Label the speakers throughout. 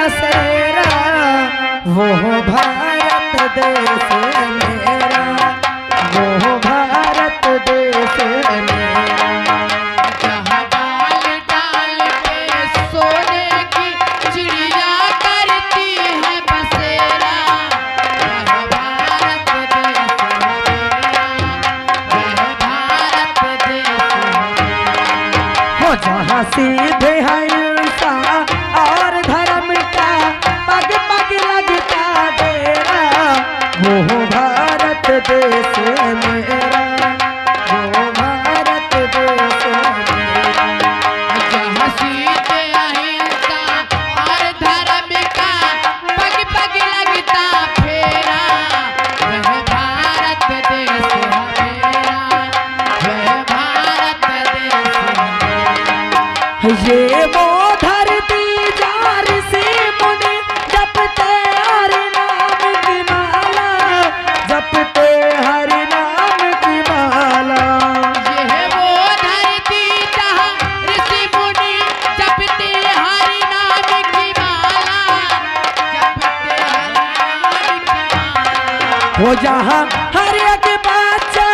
Speaker 1: बसेरा, वो भारत देश मेरा, वो भारत देश मेरा।
Speaker 2: जहाँ डाल डाल पे सोने की चिड़िया करती है बसेरा, वह भारत देश मेरा, वह भारत देश मेरा।
Speaker 1: हो जहाँ सीधे हिंसा और धर्म का पग पग लगता डेरा, वो भारत देश मेरा, वो भारत देश मेरा।
Speaker 2: जहाँ सीधे अहिंसा और धर्म का पग पग लगता फेरा, वह भारत देश मेरा, वह भारत देश मेरा।
Speaker 1: ये वो धरती जार से मुनि जपते हरि नाम की माला, जपते हरि नाम की माला।
Speaker 2: यह वो धरती जहाँ ऋषि मुनि जपते हरि नाम की माला, जपते हरि नाम की माला।
Speaker 1: हो जहाँ हर एक बच्चा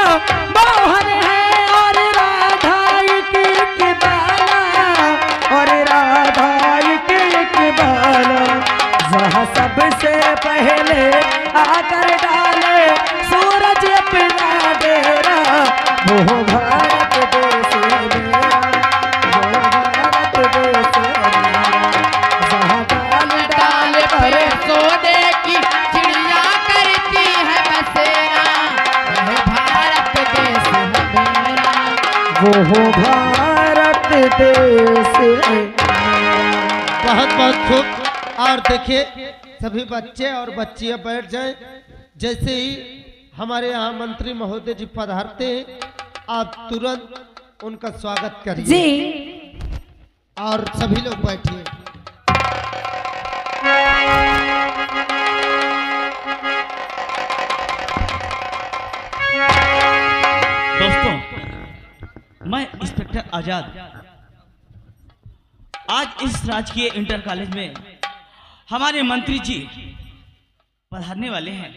Speaker 1: मोहन है और राधा की बाला, और राधा की बाला। जहाँ सबसे पहले आकर डाले सूरज अपना डेरा, वो भारत देश मेरा, वो भारत देश मेरा। जहाँ डाल
Speaker 2: डाल पर सोने की चिड़िया करती है बसेरा, वह भारत देश मेरा।
Speaker 1: वो भारत देश
Speaker 3: बहुत बहुत खूब। और देखिए सभी बच्चे और बच्चियां बैठ जाएं। जैसे ही हमारे यहाँ मंत्री महोदय जी पधारते हैं, आप तुरंत उनका स्वागत करिए
Speaker 1: जी।
Speaker 3: और सभी लोग बैठिए।
Speaker 4: दोस्तों, मैं इंस्पेक्टर आजाद आज इस राजकीय इंटर कॉलेज में हमारे मंत्री जी पधारने वाले हैं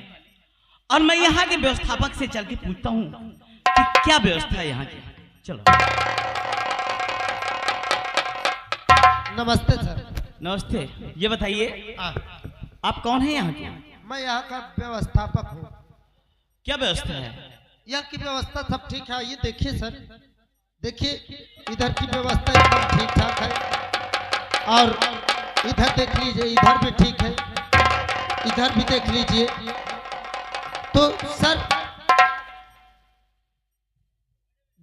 Speaker 4: और मैं यहाँ के व्यवस्थापक से चल के पूछता हूँ कि क्या व्यवस्था है यहाँ की। चलो।
Speaker 3: नमस्ते सर।
Speaker 4: नमस्ते। ये बताइए आप कौन हैं यहाँ के?
Speaker 3: मैं यहाँ का व्यवस्थापक हूँ।
Speaker 4: क्या व्यवस्था है?
Speaker 3: यहाँ की व्यवस्था सब ठीक है। ये देखिए सर, देखिए इधर की व्यवस्था एकदम ठीक ठाक है। और इधर देख लीजिए, इधर भी ठीक है, इधर भी देख लीजिए। तो सर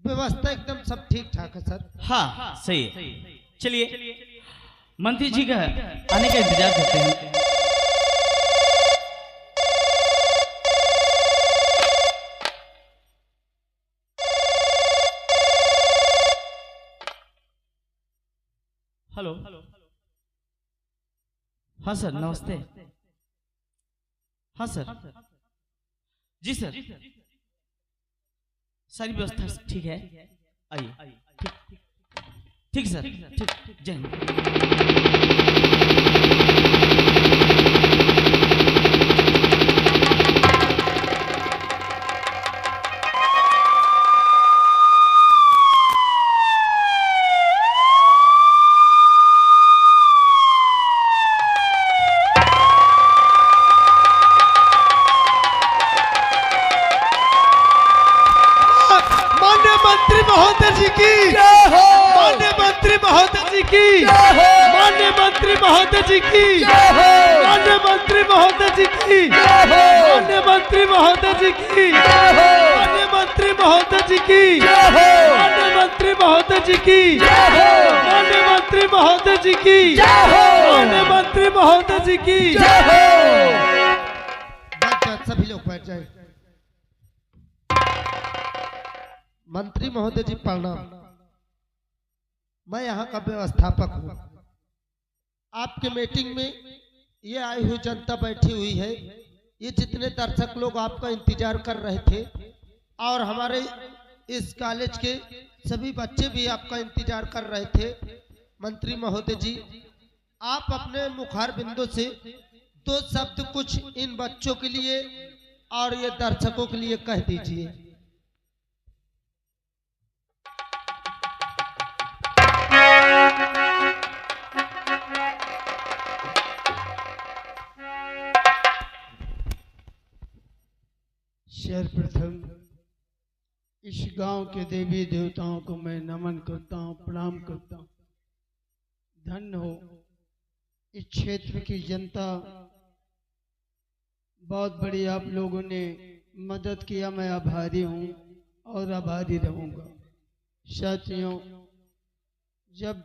Speaker 3: व्यवस्था एकदम सब ठीक ठाक है सर।
Speaker 4: हाँ सही है। चलिए मंत्री जी का आने का इंतजार करते हैं। हेलो। हाँ सर, नमस्ते। हाँ सर। जी सर, सारी व्यवस्था ठीक है। आइए। ठीक सर, ठीक। जय हिंद।
Speaker 3: मंत्री महोदय जी की, माननीय मंत्री महोदय जी की, माननीय मंत्री महोदय जी की, माननीय मंत्री महोदय जी की, माननीय मंत्री महोदय जी की, माननीय मंत्री महोदय जी की, माननीय मंत्री महोदय जी की, माननीय मंत्री महोदय जी की, माननीय मंत्री महोदय जी की। सभी लोग बैठ जाए। मंत्री महोदय जी प्रणाम। मैं यहाँ का व्यवस्थापक हूँ। आपके मीटिंग में ये आई हुई जनता बैठी हुई है। ये जितने दर्शक लोग आपका इंतजार कर रहे थे और हमारे इस कॉलेज के सभी बच्चे भी आपका इंतजार कर रहे थे। मंत्री महोदय जी आप अपने मुखार बिंदु से दो शब्द कुछ इन बच्चों के लिए और ये दर्शकों के लिए कह दीजिए।
Speaker 5: सर्वप्रथम इस गांव के देवी देवताओं को मैं नमन करता हूं, प्रणाम करता हूं। धन्य हो इस क्षेत्र की जनता, बहुत बड़ी आप लोगों ने मदद किया, मैं आभारी हूं और आभारी रहूंगा। साथियों, जब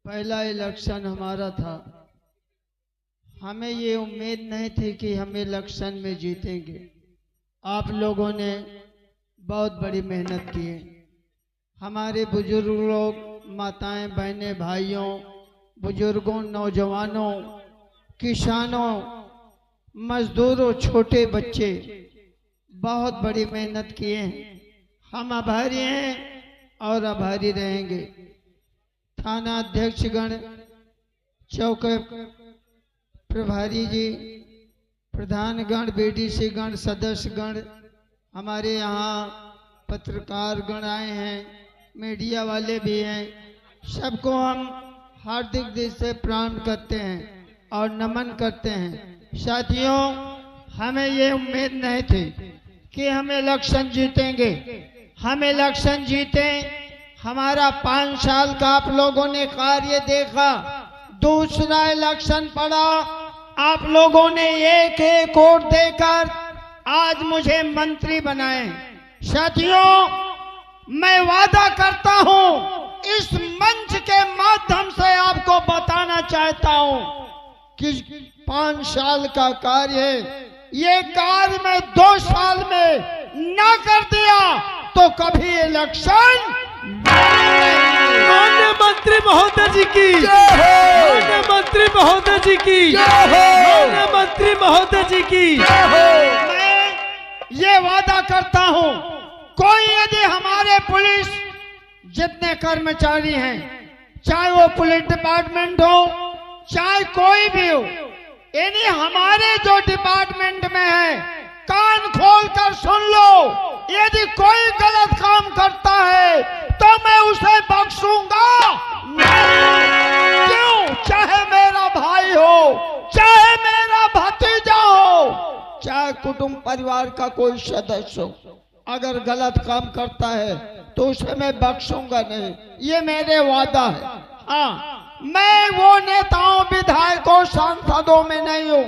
Speaker 5: पहला इलेक्शन हमारा था, हमें ये उम्मीद नहीं थी कि हम इलेक्शन में जीतेंगे। आप लोगों ने बहुत बड़ी मेहनत की है। हमारे बुजुर्ग लोग, माताएं, बहनें, भाइयों, बुजुर्गों, नौजवानों, किसानों, मजदूरों, छोटे बच्चे बहुत बड़ी मेहनत किए हैं। हम आभारी हैं और आभारी रहेंगे। थाना अध्यक्षगण, चौक प्रभारी जी, प्रधानगण, बीडीसी गण, सदस्यगण, हमारे यहाँ पत्रकार गण आए हैं, मीडिया वाले भी हैं, सबको हम हार्दिक दिल से प्रणाम करते हैं और नमन करते हैं। साथियों, हमें ये उम्मीद नहीं थी कि हम इलेक्शन जीतेंगे। हम इलेक्शन जीते, हमारा 5 साल का आप लोगों ने कार्य देखा। दूसरा इलेक्शन पड़ा, आप लोगों ने एक एक वोट देकर आज मुझे मंत्री बनाए। साथियों, मैं वादा करता हूं, इस मंच के माध्यम से आपको बताना चाहता हूं कि 5 साल का कार्य है, ये कार्य मैं 2 साल में ना कर दिया तो कभी इलेक्शन।
Speaker 3: माननीय मंत्री महोदय जी की, माननीय मंत्री महोदय जी की, माननीय मंत्री महोदय जी की।
Speaker 5: मैं ये वादा करता हूं, कोई यदि हमारे पुलिस जितने कर्मचारी हैं, चाहे वो पुलिस डिपार्टमेंट हो, चाहे कोई भी हो, यानी हमारे जो डिपार्टमेंट में है, कान खोल कर सुन लो, यदि कोई गलत काम करता है तो मैं उसे बख्शूंगा नहीं। क्यों? चाहे मेरा भाई हो, चाहे मेरा भतीजा हो, चाहे कुटुंब परिवार का कोई सदस्य हो, अगर गलत काम करता है तो उसे मैं बख्शूंगा नहीं। ये मेरे वादा है। हाँ, मैं वो नेताओं, विधायकों, सांसदों में नहीं हूँ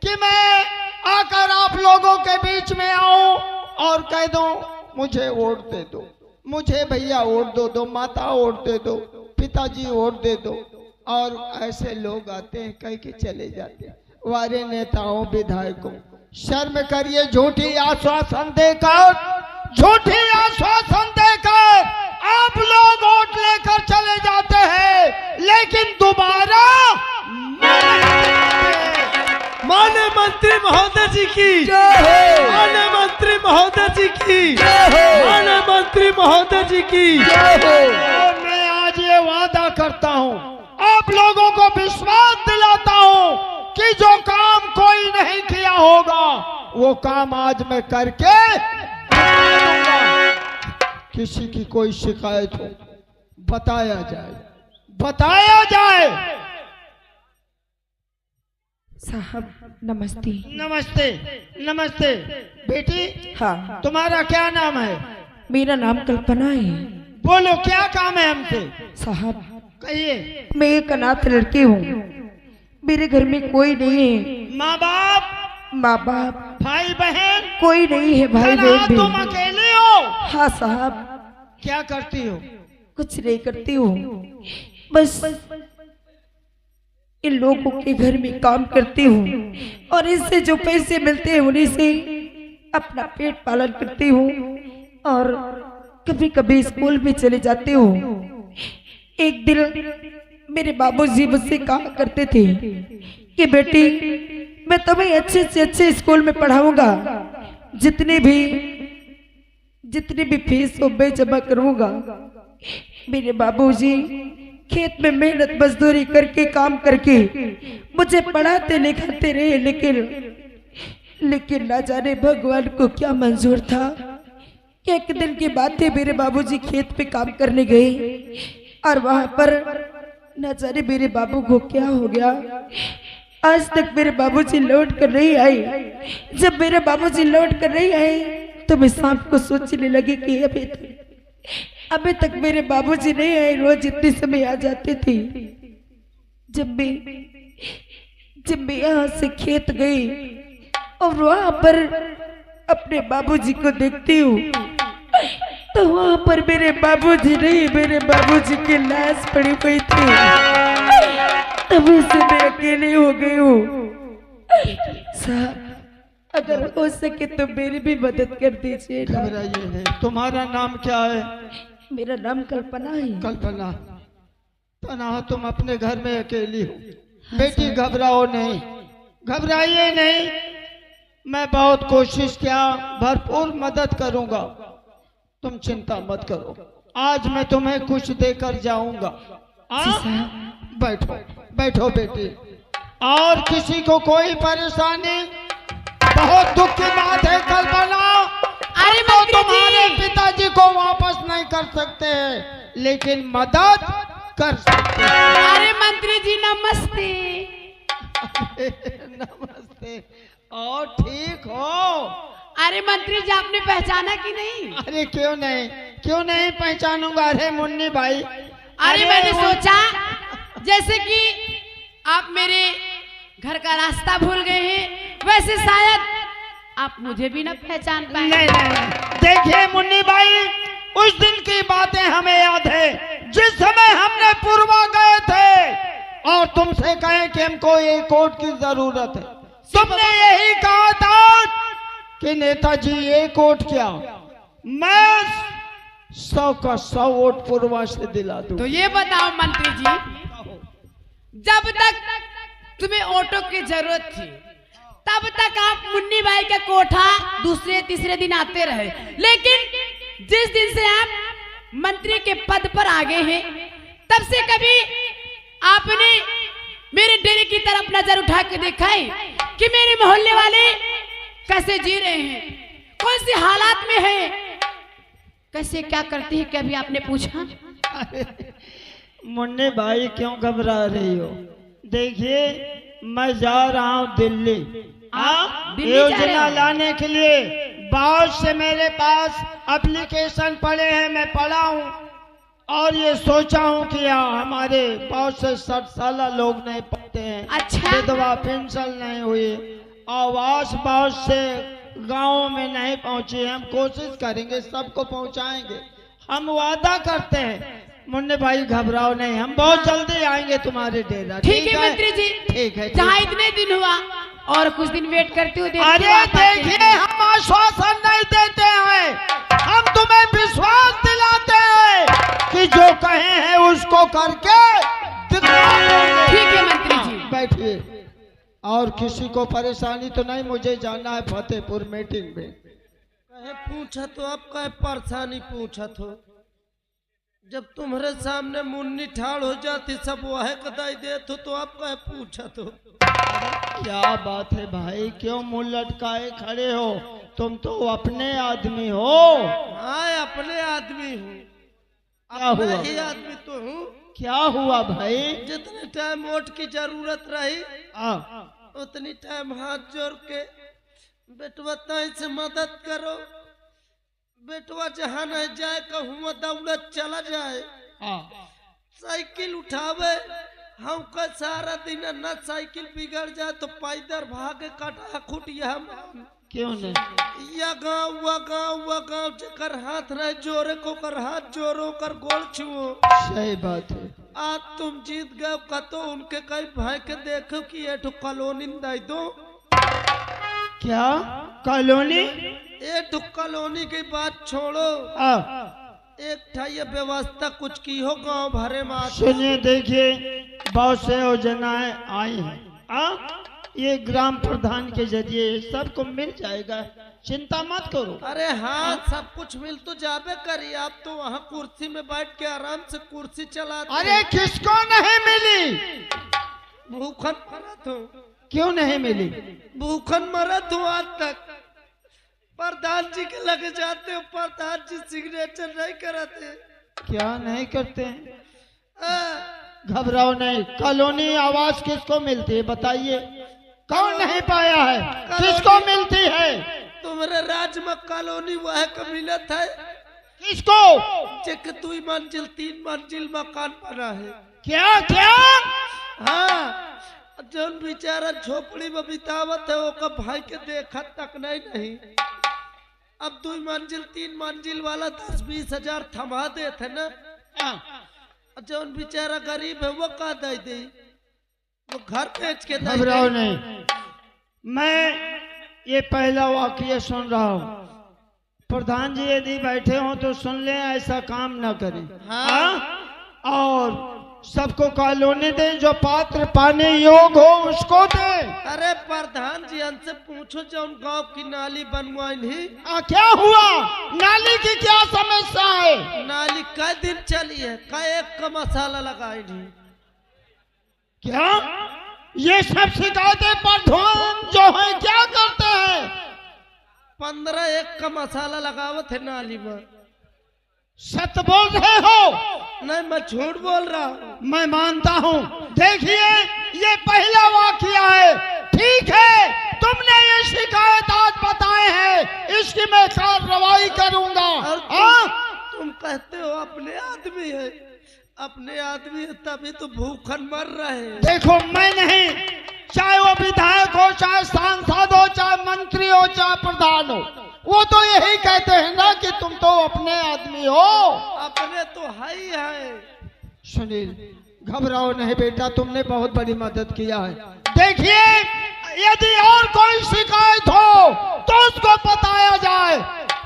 Speaker 5: कि मैं आकर आप लोगों के बीच में आऊं और कह दूं मुझे वोट दे दो, मुझे भैया वोट दो दो, माता वोट दे दो, पिताजी वोट दे दो। और ऐसे लोग आते हैं, कह के चले जाते हैं। वारे नेताओं, विधायकों, शर्म करिए। झूठी आश्वासन देकर, झूठी आश्वासन देकर आप लोग वोट लेकर चले जाते हैं, लेकिन दोबारा
Speaker 3: माननीय मंत्री महोदय जी की, माननीय मंत्री महोदय जी की, माननीय मंत्री महोदय जी की।
Speaker 5: और मैं आज ये वादा करता हूँ, आप लोगों को विश्वास दिलाता हूँ कि जो काम कोई नहीं किया होगा वो काम आज मैं करके दिखाऊंगा। किसी की कोई शिकायत हो, बताया जाए, बताया जाए।
Speaker 1: साहब नमस्ते।
Speaker 5: नमस्ते, नमस्ते बेटी।
Speaker 1: हाँ,
Speaker 5: तुम्हारा क्या नाम है?
Speaker 1: मेरा नाम कल्पना है।
Speaker 5: बोलो, क्या काम है हमसे?
Speaker 1: साहब,
Speaker 5: कहिए।
Speaker 1: मैं एक अनाथ लड़की हूँ। मेरे घर में कोई नहीं है।
Speaker 5: माँ बाप,
Speaker 1: माँ बाप,
Speaker 5: भाई बहन
Speaker 1: कोई नहीं है। भाई
Speaker 5: खाना
Speaker 1: बहन
Speaker 5: तुम
Speaker 1: भी।
Speaker 5: अकेले हो?
Speaker 1: हाँ साहब,
Speaker 5: क्या करती हो?
Speaker 1: कुछ नहीं करती हूँ, बस इन लोगों के घर में काम करती हूँ और इससे जो पैसे मिलते हैं उन्हीं से अपना पेट पालन करती हूँ और कभी कभी स्कूल भी चले जाती हूँ। एक दिन मेरे बाबूजी मुझसे कहा करते थे कि बेटी, मैं तुम्हें अच्छे से अच्छे स्कूल में पढ़ाऊंगा, जितनी भी फीस हो मैं जमा करूंगा। मेरे बाबूजी खेत में मेहनत मजदूरी करके काम करके मुझे पढ़ाते लिखाते रहे, लेकिन ना जाने भगवान को क्या मंजूर था। एक दिन की बात है, मेरे बाबूजी खेत पे काम करने गए और वहां पर न जाने मेरे बाबू को क्या हो गया। आज तक मेरे बाबूजी लौट कर नहीं आए। जब मेरे बाबूजी लौट कर नहीं आए तो मैं शाम को सोचने लगी कि अभी तक मेरे बाबूजी नहीं आए। रोज इतने समय आ जाते थे। जब मैं यहाँ से खेत गई और वहां पर अपने बाबूजी को देखती हूँ तो वहां पर मेरे बाबूजी नहीं, मेरे बाबूजी की लाश पड़ी हुई थी। तभी से मैं अकेली हो गई हूँ। साहब, अगर हो सके तो मेरी भी मदद कर दीजिए।
Speaker 5: घबराइए नहीं। तुम्हारा नाम क्या है?
Speaker 1: मेरा नाम कल्पना है।
Speaker 5: कल्पना। तनहा तुम अपने घर में अकेली हो। बेटी घबराओ नहीं, घबराइए नहीं। मैं बहुत कोशिश किया, भरपूर मदद करूंगा, तुम चिंता मत करो। आज मैं तुम्हें कुछ देकर जाऊंगा। बैठो बैठो बेटी। और किसी को कोई परेशानी? बहुत दुख की बात है कल्पना।
Speaker 2: अरे
Speaker 5: तो
Speaker 2: मंत्री
Speaker 5: तुम्हारे
Speaker 2: जी!
Speaker 5: पिताजी को वापस नहीं कर सकते, लेकिन मदद कर सकते हैं।
Speaker 2: अरे मंत्री जी नमस्ते।
Speaker 5: नमस्ते। और ठीक हो?
Speaker 2: अरे मंत्री जी आपने पहचाना कि नहीं?
Speaker 5: अरे क्यों नहीं पहचानूंगा। अरे मुन्नी भाई।
Speaker 2: अरे मैंने सोचा जैसे कि आप मेरे घर का रास्ता भूल गए हैं, वैसे शायद आप मुझे भी ना पहचान पाए।
Speaker 5: नहीं। देखिए मुन्नी भाई, उस दिन की बातें हमें याद है जिस समय हमने पूर्वा गए थे और तुमसे कहे कि हमको एक कोट की जरूरत है। तुमने यही कहा था कि नेताजी एक वोट क्या, मैं 100 का 100 वोट पूर्वा से दिला दूं।
Speaker 2: तो ये बताओ मंत्री जी, जब तक तुम्हें ऑटो की जरूरत थी तब तक आप मुन्नी बाई का कोठा दूसरे तीसरे दिन आते रहे, लेकिन जिस दिन से आप मंत्री के पद पर आ गए हैं तब से कभी आपने मेरे डेरे की तरफ नजर उठा के देखा है कि मेरे मोहल्ले वाले कैसे जी रहे हैं, कौन सी हालात में हैं, कैसे क्या करते हैं, कभी आपने पूछा?
Speaker 5: मुन्ने भाई क्यों घबरा रही हो? देखिए मैं जा रहा हूँ दिल्ली।
Speaker 2: दिल्ली जा रहे
Speaker 5: योजना
Speaker 2: हो?
Speaker 5: लाने के लिए बहुत से मेरे पास एप्लीकेशन पड़े हैं, मैं पढ़ा हूँ और ये सोचा हूँ कि हमारे बहुत से 60 साल लोग नहीं पढ़ते हैं।
Speaker 2: अच्छा।
Speaker 5: विधवा पेंशन नहीं हुई, आवास बहुत से गांवों में नहीं पहुंची। हम कोशिश करेंगे, सबको पहुंचाएंगे, हम वादा करते हैं। मुन्ने भाई घबराओ नहीं, हम बहुत जल्दी आएंगे तुम्हारे डेरा।
Speaker 2: ठीक है मंत्री जी,
Speaker 5: ठीक है।
Speaker 2: जहाँ इतने दिन हुआ और कुछ दिन वेट करते हो।
Speaker 5: अरे देखिए, हम आश्वासन नहीं देते हैं, हम तुम्हें विश्वास दिलाते हैं कि जो कहे हैं उसको करके दिखाएंगे।
Speaker 2: ठीक है मंत्री जी।
Speaker 5: बैठिए। और किसी को परेशानी तो नहीं? मुझे जाना है फतेहपुर मीटिंग में।
Speaker 3: पूछा तो आप कहे परेशानी पूछा तो, जब तुम्हारे सामने मुन्नी ठाड़ हो जाती सब वह कदाई दे तो आप कहे पूछा तो।
Speaker 5: क्या बात है भाई, क्यों मुंह लटकाए खड़े हो? तुम तो अपने आदमी हो।
Speaker 3: हाँ अपने आदमी हूँ,
Speaker 5: क्या हुआ?
Speaker 3: ही आदमी तो हूँ।
Speaker 5: क्या हुआ भाई?
Speaker 3: जितने टाइम वोट की जरूरत रही उतनी टाइम हाथ जोड़ के बेटवा ताई से मदद करो। बेटवा जहाँ नहीं जाए कहूँ दौड़त चला जाए, साइकिल उठावे, हम का सारा दिन न साइकिल बिगड़ जाए तो पैदल भागे कटा खुटिया।
Speaker 5: क्यों नहीं?
Speaker 3: या गाँव वह गाँव जकर हाथ रहे जोरे को कर हाथ जोरो कर गोल छुओ।
Speaker 5: सही बात है।
Speaker 3: आज तुम जीत गए कतो उनके कई भाई के देखो कि ये कॉलोनी दे दो।
Speaker 5: क्या कॉलोनी?
Speaker 3: ये कॉलोनी की बात छोड़ो, एक था ये व्यवस्था कुछ की हो गांव भरे में।
Speaker 5: सुनिए, देखिए बहुत से योजनाएं आई हैं। ये ग्राम प्रधान के जरिए सबको मिल जाएगा। चिंता मत करो।
Speaker 3: अरे हाँ, सब कुछ मिल तो जाबे करी। आप तो वहाँ कुर्सी में बैठ के आराम से कुर्सी चलाते।
Speaker 5: अरे किसको नहीं मिली?
Speaker 3: भूखन मरत हो।
Speaker 5: क्यों नहीं मिली?
Speaker 3: भूखन मरत हो आज तक। प्रधान जी के लगे जाते हो, प्रधान जी सिग्नेचर नहीं कराते।
Speaker 5: क्या नहीं करते हैं?
Speaker 3: हाँ,
Speaker 5: घबराओ नहीं। कॉलोनी आवास किसको मिलती है बताइए? कौन नहीं पाया है? किसको मिलती है?
Speaker 3: तुम्हारे राज्य में कॉलोनी वह कबीलत है
Speaker 5: किसको?
Speaker 3: चेक 2 मंजिल 3 मंजिल मकान बना है।
Speaker 5: क्या क्या?
Speaker 3: हाँ, जौन बेचारा झोपड़ी में बितावत है ओका भाई के देखा तक नहीं। अब 2 मंजिल 3 मंजिल वाला 10-20 हजार थमा देते ना। जौन बेचारा गरीब है वो का दे, वो घर बेच के दे।
Speaker 5: घबराओ नहीं। मैं ये पहला वाकया सुन रहा हूँ। प्रधान जी यदि बैठे हो तो सुन ले, ऐसा काम न करें। हाँ? और सबको कॉलोनी दें, जो पात्र पाने योग हो उसको दें।
Speaker 3: अरे प्रधान जी हमसे पूछो, जौन गांव की नाली बनवाई नहीं।
Speaker 5: क्या हुआ? नाली की क्या समस्या है?
Speaker 3: नाली कई दिन चली है, कई एक का मसाला लगाई नहीं।
Speaker 5: क्या ये सब शिकायतें प्रधान जो है क्या करते हैं?
Speaker 3: 15 एक का मसाला लगावत है नाली में।
Speaker 5: सत्य बोल रहे हो?
Speaker 3: नहीं, मैं झूठ बोल रहा हूँ।
Speaker 5: मैं मानता हूँ। देखिए ये पहला वाकया है, ठीक है। तुमने ये शिकायत आज बताए हैं, इसकी मैं कार्रवाई करूंगा।
Speaker 3: और तुम कहते हो अपने आदमी है, अपने आदमी है तभी तो भूखन मर रहे हैं।
Speaker 5: देखो मैं नहीं, चाहे वो विधायक हो, चाहे सांसद हो, चाहे मंत्री हो, चाहे प्रधान हो, वो तो यही कहते हैं ना कि तुम तो अपने आदमी हो।
Speaker 3: अपने तो है ही है।
Speaker 5: सुनील घबराओ नहीं बेटा, तुमने बहुत बड़ी मदद किया है। देखिए यदि और कोई शिकायत हो तो उसको बताया जाए,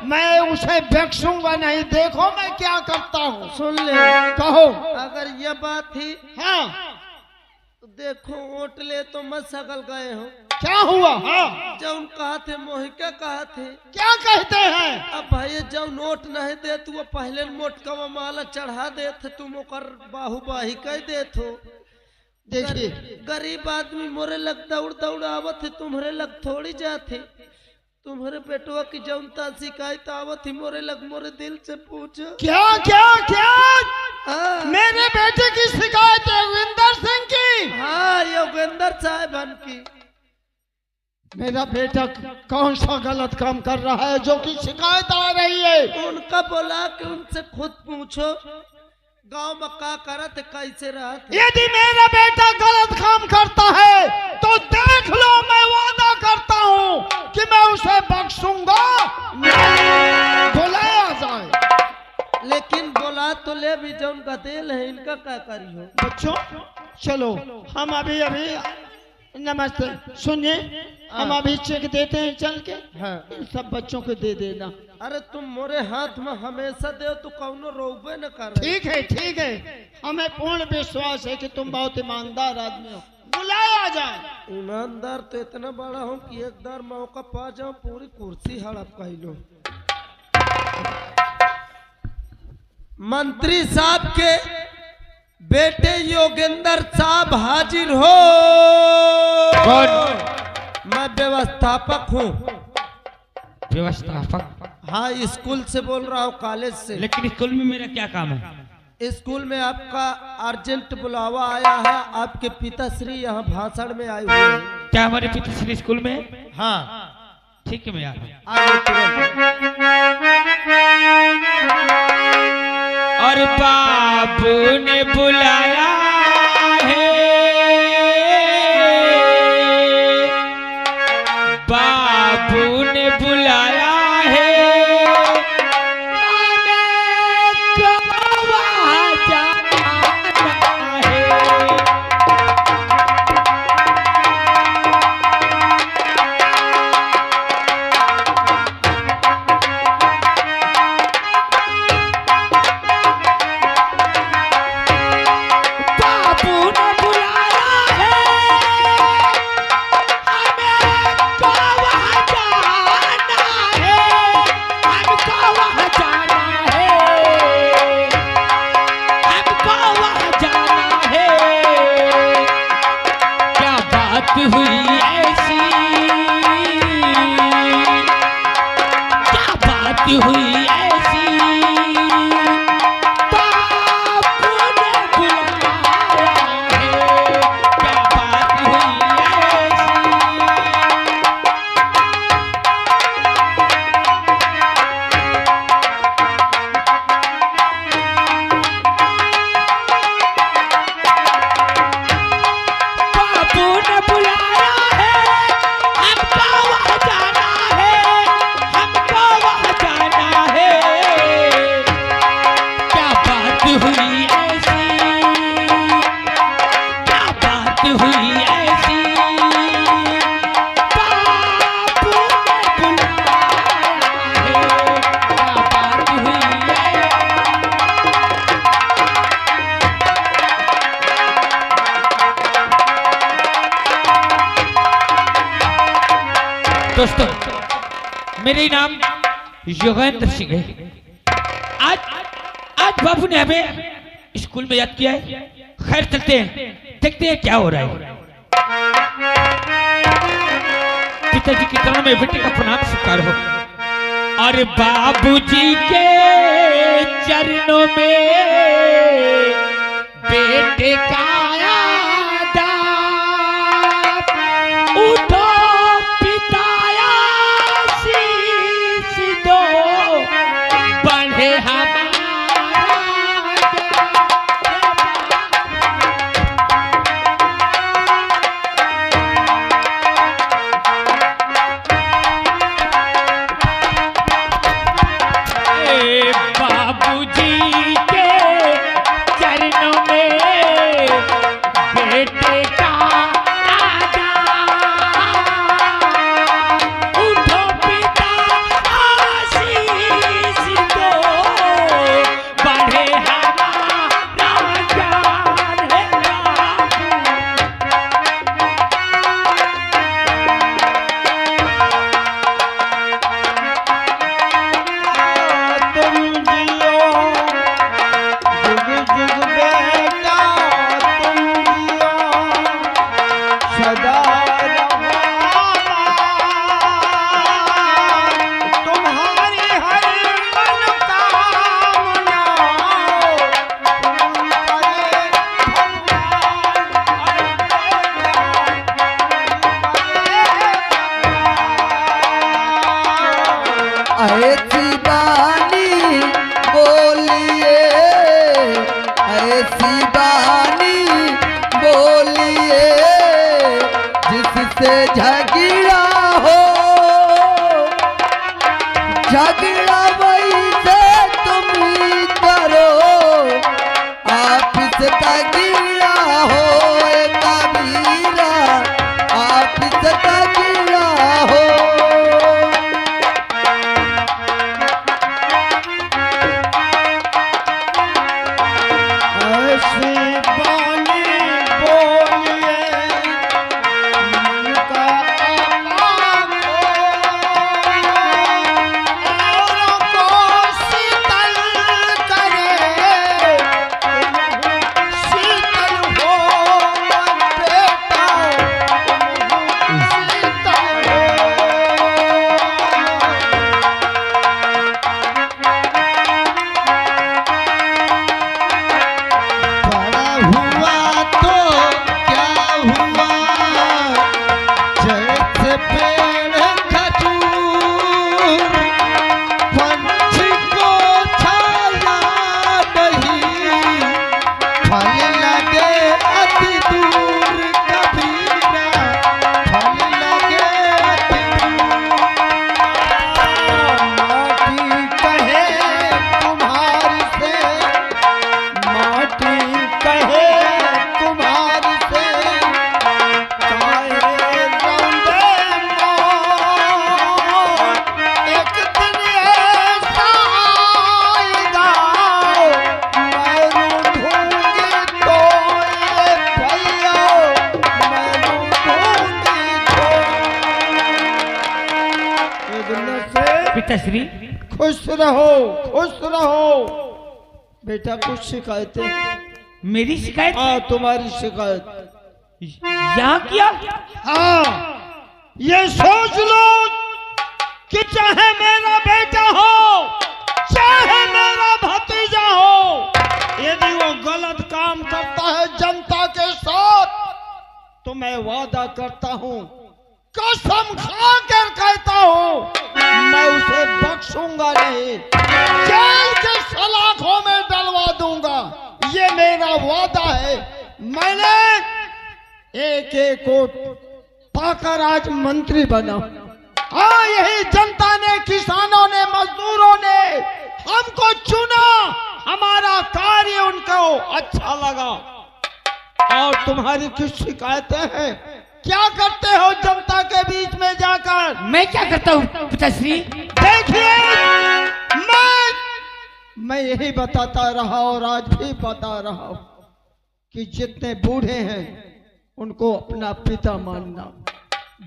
Speaker 5: मैं उसे बख्शूंगा नहीं। देखो मैं क्या करता हूँ।
Speaker 3: सुन ले,
Speaker 5: कहो।
Speaker 3: अगर ये बात थी
Speaker 5: हाँ
Speaker 3: तो देखो, वोट ले तो मत सकल गए हो।
Speaker 5: क्या हुआ? हाँ
Speaker 3: जौन कहा थे मोहि क्या कहा थे?
Speaker 5: क्या कहते हैं?
Speaker 3: अब भाई जो नोट नहीं दे तू, वो पहले नोट का माला चढ़ा दे थे, तुम ओकर बाहुबाही कह दे थो।
Speaker 5: देखिए
Speaker 3: गरीब आदमी मोरे लग दौड़ दौड़ आवत है, तुम्हारे लग थोड़ी जाते। तुम्हारे बेटवा की जौनता शिकायत आवत ही मोरे लग, मोरे दिल से पूछो।
Speaker 5: क्या क्या क्या?
Speaker 3: हाँ,
Speaker 5: मेरे बेटे की शिकायत योगेंद्र सिंह की?
Speaker 3: हाँ, योगेंद्र साहब की।
Speaker 5: मेरा बेटा कौन सा गलत काम कर रहा है जो कि शिकायत आ रही है?
Speaker 3: उनका बोला कि उनसे खुद पूछो गांव में का करत कैसे रहत।
Speaker 5: यदि मेरा बेटा गलत काम करता है तो देख लो, मैं वादा करता हूँ कि मैं उसे बख्शूंगा। बुलाया जाए।
Speaker 3: लेकिन बोला तो ले भी, जौन गदेल है इनका क्या करियो।
Speaker 5: बच्चों चलो, हम अभी नमस्ते सुनिए, हम अभी चेक देते हैं चल के।
Speaker 3: हाँ।
Speaker 5: इन सब बच्चों को दे देना।
Speaker 3: अरे तुम मोरे हाथ में हमेशा दे, तू कौनो रोबे न कर।
Speaker 5: ठीक है, हमें पूर्ण विश्वास है कि तुम बहुत ईमानदार आदमी हो। बुलाया जाए।
Speaker 3: ईमानदार तो इतना बड़ा हूँ कि एक बार मौका पा जाऊं पूरी कुर्सी हड़प कर लो। मंत्री साहब के बेटे योगेंद्र साहब हाजिर हो।
Speaker 4: कौन?
Speaker 3: मैं व्यवस्थापक हूँ।
Speaker 4: व्यवस्थापक?
Speaker 3: हाँ, स्कूल से बोल रहा हूँ, कॉलेज से।
Speaker 4: लेकिन स्कूल में मेरा क्या काम है?
Speaker 3: स्कूल में आपका अर्जेंट बुलावा आया है। आपके पिताश्री यहाँ भाषण में आए हुए हैं।
Speaker 4: क्या हमारे पिताश्री स्कूल में?
Speaker 3: हाँ,
Speaker 4: ठीक है मैं आ रहा हूँ।
Speaker 3: आइए तुरंत।
Speaker 4: और बाबू ने बुलाया है, बाबू ने बुलाया है, हमें कहाँ जाना है।
Speaker 6: बात हुई ऐसी, क्या बात हुई ऐसी, बापू ने बुलाया है, क्या बात हुई ऐसी। बापू ने बुलाया है, हमको वहाँ जाना है, हमको वहाँ जाना है, क्या बात हुई ऐसी, क्या बात हुई ऐसी, बापू ने बुलाया है, क्या बात हुई ऐसी। दोस्तों, मेरे नाम योगेंद्र सिंह है। आज आज बाबू ने हमें स्कूल में याद किया है। खैर चलते हैं, देखते हैं क्या हो रहा है। पिताजी की तरह में बेटे का प्रणाम स्वीकार हो। और बाबूजी के चरणों में बेटे का आदाब, उठो पिताया शीश दो, बढ़े हमारा बाबूजी के चरणों में बेटे का आदाब, उठो पिता आशीष दो, बढ़े हमारा ज्ञान है
Speaker 5: तुम जियो जुग जुग बेटा, तुम जियो सदा रहो आबाद, तुम्हारी हर मनोकामना पूर्ण करे भगवान।
Speaker 3: ऐसी बानी बोलिए, ऐसी बानी बोलिए, जिससे झगड़ा हो, झगड़ा वही से तुम ही करो, आपस तगड़ा हो कबीरा, आपस तगड़ा हो।
Speaker 5: ऐसी बानी बोलिए, मन का आपाप औरों को शीतल करे, शीतल हो बेटा, शीतल हो। बड़ा हुआ तो क्या हुआ, जैसे पेड़ खजूर, पंछी को छाया नहीं, फल लगे अति दूर कबीरा, फल लगे अति दूर। माटी कहे तुम्हारी से, माटी कहे तुम्हारी से, काहे रौंदे मोर, एक दिन ऐसा आएगा, मैं रूठूंगी तो ये भैया, मैं रूठूंगी तो। ये दुनिया से
Speaker 6: पिताश्री।
Speaker 5: खुश रहो, खुश रहो बेटा। कुछ शिकायतें?
Speaker 6: मेरी शिकायत?
Speaker 5: हाँ, तुम्हारी शिकायत।
Speaker 6: यहाँ किया?
Speaker 5: हाँ, ये सोच लो कि चाहे मेरा बेटा हो, चाहे मेरा भतीजा हो, यदि वो गलत काम करता है जनता के साथ, तो मैं वादा करता हूँ, कसम खाकर कहता हूँ, मैं उसे बख्शूंगा नहीं, जेल के सलाखों में डलवा दूंगा। ये मेरा वादा है। मैंने एक एक वोट पाकर आज मंत्री बना। हाँ, यही जनता ने, किसानों ने, मजदूरों ने हमको चुना, हमारा कार्य उनको अच्छा लगा। और तुम्हारी कुछ शिकायतें हैं? क्या करते हो जनता के बीच में जाकर?
Speaker 6: मैं क्या करता हूँ पिताश्री?
Speaker 5: देखिए, मैं यही बताता रहा और आज भी बता रहा हूं कि जितने बूढ़े हैं उनको अपना पिता मानना।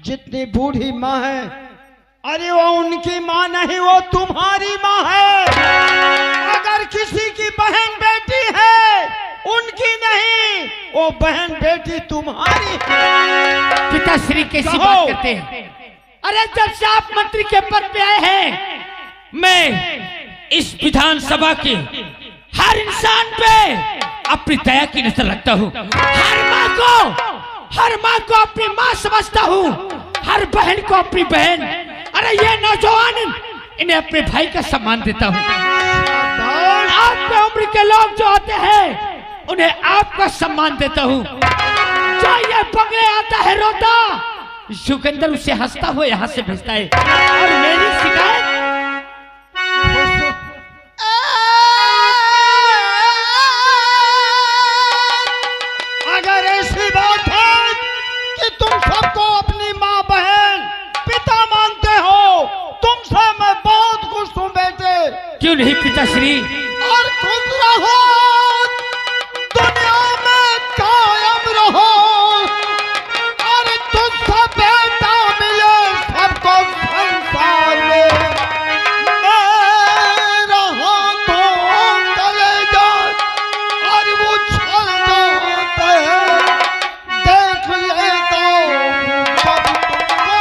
Speaker 5: जितनी बूढ़ी माँ है, अरे वो उनकी माँ नहीं, वो तुम्हारी माँ है। अगर किसी की बहन बेटी है, उनकी नहीं, वो बहन बेटी तुम्हारी है।
Speaker 6: पिताश्री कैसी बात करते हैं? अरे जब से आप मंत्री के पद पे आए हैं, मैं इस विधानसभा के हर इंसान पे अपनी दया की नजर रखता हूँ। हर माँ को अपनी माँ समझता हूँ, हर बहन को अपनी बहन। अरे ये नौजवान, इन्हें अपने भाई का सम्मान देता हूँ। आपके उम्र के लोग जो होते हैं, उन्हें आपका सम्मान देता हूँ। जो ये बंगले आता है रोता, युगेंद्र उसे हंसता हुआ यहाँ से भेजता है। और मेरी शिकायत,
Speaker 5: अगर ऐसी बात है कि तुम सबको अपनी माँ, बहन, पिता मानते हो, तुमसे मैं बहुत खुश हूँ बेटे।
Speaker 6: क्यों नहीं पिताश्री?
Speaker 5: और खुश रहो, दुनिया में कायम रहो, और तुझसे बेटा मिले सबको संसार में। मेरा हाथों कलेजा और वो छल जाते हैं, देख लेता हूँ जब तुमको।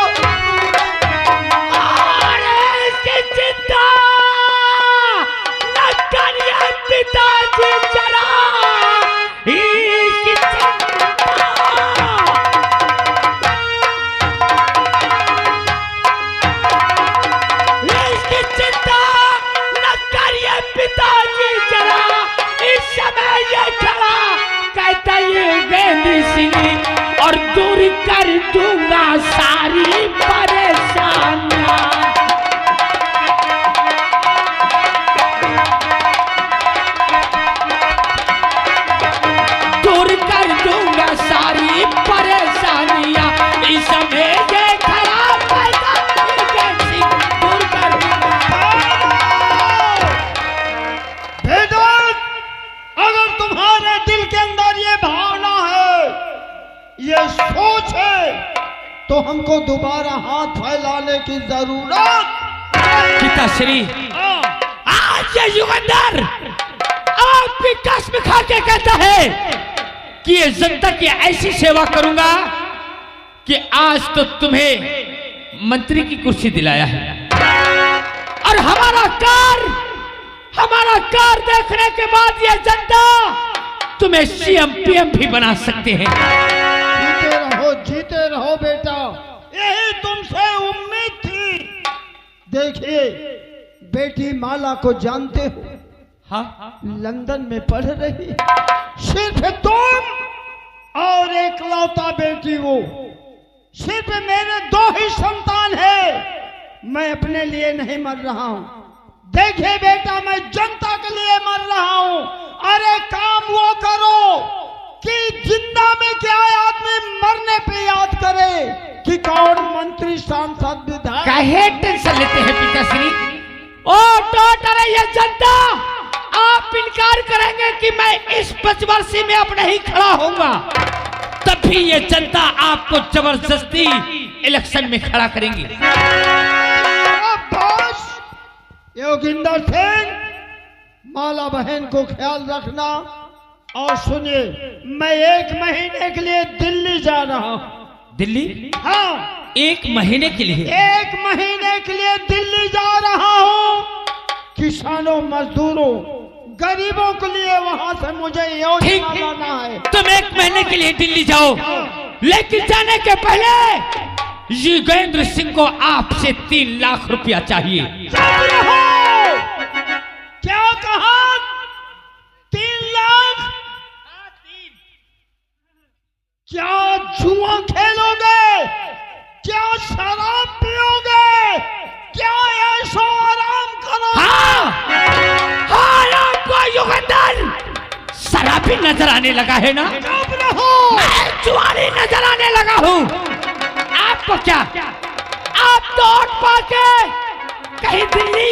Speaker 6: अरे इसकी चिंता न करिए पिताजी जरा, इसकी चिंता न करिए पिताजी जरा। इस समय ये खड़ा कहता ये गेंदी सिंह, और दूर कर दूंगा सारी परेशानियां। दूर कर दूंगा सारी परेशानियां। इस समय ये खड़ा कहता ये गेंदी सिंह, दूर कर दूंगा।
Speaker 5: बेटा, अगर तुम्हारे दिल के अंदर ये भावना है, ये सोच है, तो हमको दोबारा हाथ फैलाने की जरूरत।
Speaker 6: पिताश्री, आज ये युगेंद्र आपकी कसम खा के कहता है कि ये जनता की ऐसी सेवा करूंगा कि आज तो तुम्हें मंत्री की कुर्सी दिलाया है, और हमारा कार देखने के बाद ये जनता तुम्हें सीएम पीएम भी बना सकते हैं।
Speaker 5: जीते रहो बेटा, यही तुमसे उम्मीद थी। देखिए, बेटी माला को जानते हो?
Speaker 6: हाँ,
Speaker 5: लंदन में पढ़ रही, सिर्फ तुम और एकलौता बेटी वो। सिर्फ मेरे 2 ही संतान है। मैं अपने लिए नहीं मर रहा हूँ। देखिए बेटा, मैं जनता के लिए मर रहा हूँ। अरे काम वो करो कि जिंदा में क्या आदमी मरने पे याद करे कि कौन मंत्री, सांसद, विधायक।
Speaker 6: काहे टेंशन लेते हैं पिताश्री? ओ टोटर, ये जनता, आप इनकार करेंगे कि मैं इस 5 वर्षीय में अब नहीं खड़ा होऊंगा, तब भी ये जनता आपको जबरदस्ती इलेक्शन में खड़ा करेंगी।
Speaker 5: योगिंदर सिंह, माला बहन को ख्याल रखना, और सुनिए, मैं 1 महीने के लिए दिल्ली जा रहा हूँ।
Speaker 6: दिल्ली?
Speaker 5: हाँ,
Speaker 6: 1 महीने के लिए?
Speaker 5: 1 महीने के लिए दिल्ली जा रहा हूँ। किसानों, मजदूरों, गरीबों के लिए वहां से मुझे योजना लाना है।
Speaker 6: तुम 1 महीने के लिए दिल्ली जाओ, लेकिन जाने के पहले योगेंद्र सिंह को आपसे 3 लाख रुपया चाहिए।
Speaker 5: चुप रहो! क्या कहा? 3 लाख? क्या जुआ खेलोगे? क्या शराब पियोगे? क्या ऐशो आराम करोगे?
Speaker 6: हाँ, आपको योगेंद्र शराबी नजर आने लगा है ना?
Speaker 5: चुप रहो!
Speaker 6: मैं जुआरी नजर आने लगा हूँ। आपको क्या? आप दौड़ पाके कहीं दिल्ली,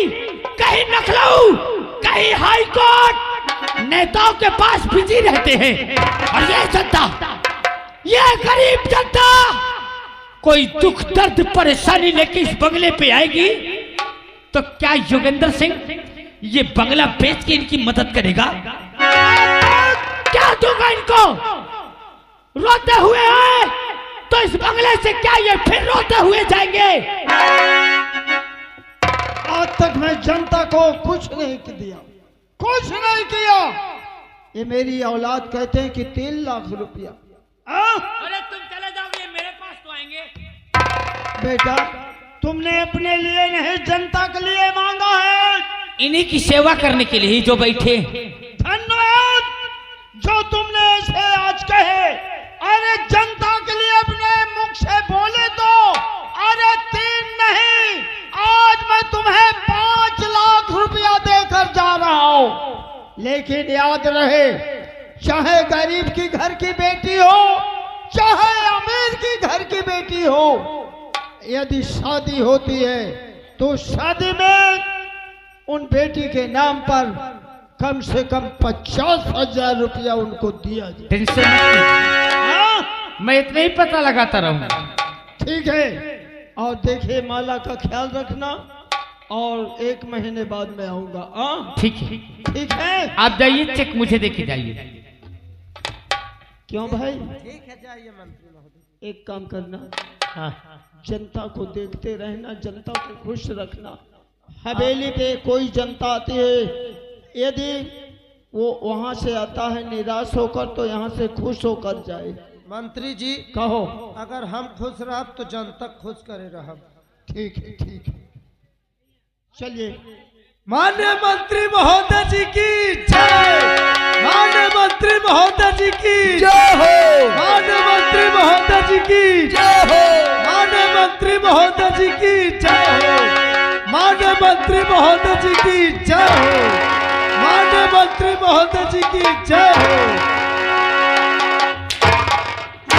Speaker 6: कहीं लखनऊ, कहीं हाई कोर्ट नेताओं के पास बिजी रहते हैं, और ये जनता, ये गरीब जनता कोई दुख दर्द परेशानी लेके इस बंगले पे आएगी तो क्या योगेंद्र सिंह ये बंगला बेच के इनकी मदद करेगा? क्या दूंगा इनको? रोते हुए आए तो इस बंगले से क्या ये फिर रोते हुए जाएंगे?
Speaker 5: आज तक मैं जनता को कुछ नहीं दिया, कुछ नहीं किया। ये मेरी औलाद कहते हैं कि 3 लाख रुपया।
Speaker 6: अरे तुम चले जाओगे, मेरे पास तो आएंगे।
Speaker 5: बेटा, तुमने अपने लिए नहीं, जनता के लिए मांगा है।
Speaker 6: इन्हीं की सेवा करने के लिए ही जो बैठे।
Speaker 5: धन्यवाद जो तुमने ऐसे आज कहे। अरे जनता के लिए अपने मुख से बोले तो, अरे 3 नहीं, आज मैं तुम्हें 5 लाख रुपया देकर जा रहा हूं। लेकिन याद रहे, चाहे गरीब की घर की बेटी हो, चाहे अमीर की घर की बेटी हो, यदि शादी होती है तो शादी में उन बेटी के नाम पर कम से कम 50,000 रुपया उनको दिया जाए।
Speaker 6: टेंशन मत लीजिए, मैं इतना ही पता लगाता रहूंगा।
Speaker 5: ठीक है, और देखिए माला का ख्याल रखना, और 1 महीने बाद मैं आऊंगा।
Speaker 6: ठीक है,
Speaker 5: ठीक है,
Speaker 6: आप जाइए, चेक मुझे देके जाइए।
Speaker 5: क्यों भाई? ठीक है, जाइए मंत्री महोदय। एक काम करना, जनता को देखते रहना, जनता को खुश रखना। हवेली पे कोई जनता आती है, यदि वो वहां से आता है निराश होकर, तो यहाँ से खुश होकर जाए।
Speaker 3: मंत्री जी,
Speaker 5: कहो।
Speaker 3: अगर हम खुश रहब तो जनता खुश करे रहब।
Speaker 5: ठीक है, ठीक है, चलिए।
Speaker 3: माननीय मंत्री महोदय जी की जय। माननीय मंत्री महोदय जी की जय हो। माननीय मंत्री महोदय जी की जय हो। माननीय मंत्री महोदय जी की जय हो। माननीय मंत्री महोदय जी की जय हो। माननीय मंत्री महोदय जी की जय